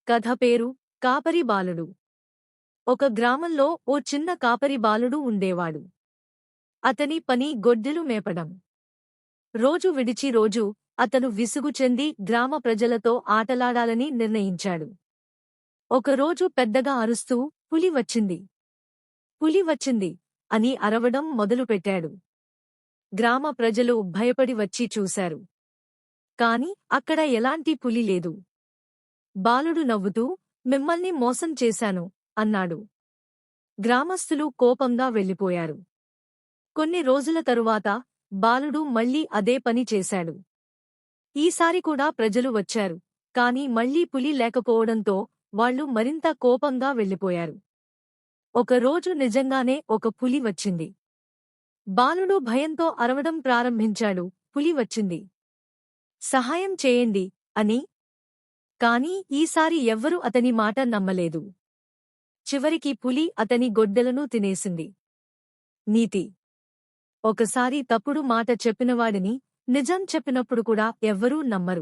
కథ పేరు కాపరి బాలుడు. ఒక గ్రామంలో ఓ చిన్న కాపరి బాలుడు ఉండేవాడు. అతని పని గొడ్డెలు మేపడం. రోజు విడిచి రోజు అతను విసుగు చెంది గ్రామ ప్రజలతో ఆటలాడాలని నిర్ణయించాడు. ఒకరోజు పెద్దగా అరుస్తూ పులి వచ్చింది, పులి వచ్చింది అని అరవడం మొదలుపెట్టాడు. గ్రామ ప్రజలు భయపడి వచ్చి చూశారు. కాని అక్కడ ఎలాంటి పులి లేదు. బాలుడు నవ్వుతూ, మిమ్మల్ని మోసం చేశాను అన్నాడు. గ్రామస్థులు కోపంగా వెళ్ళిపోయారు. కొన్ని రోజుల తరువాత బాలుడు మళ్ళీ అదే పని చేశాడు. ఈసారి కూడా ప్రజలు వచ్చారు, కాని మళ్ళీ పులి లేకపోవడంతో వాళ్ళు మరింత కోపంగా వెళ్ళిపోయారు. ఒకరోజు నిజంగానే ఒక పులి వచ్చింది. బాలుడు భయంతో అరవడం ప్రారంభించాడు, పులి వచ్చింది, సహాయం చేయండి అని. కాని ఈసారి ఎవ్వరూ అతని మాట నమ్మలేదు. చివరికి పులి అతని గొడ్డలను తినేసింది. నీతి: ఒకసారి తప్పుడు మాట చెప్పినవాడిని నిజం చెప్పినప్పుడు కూడా ఎవ్వరూ నమ్మరు.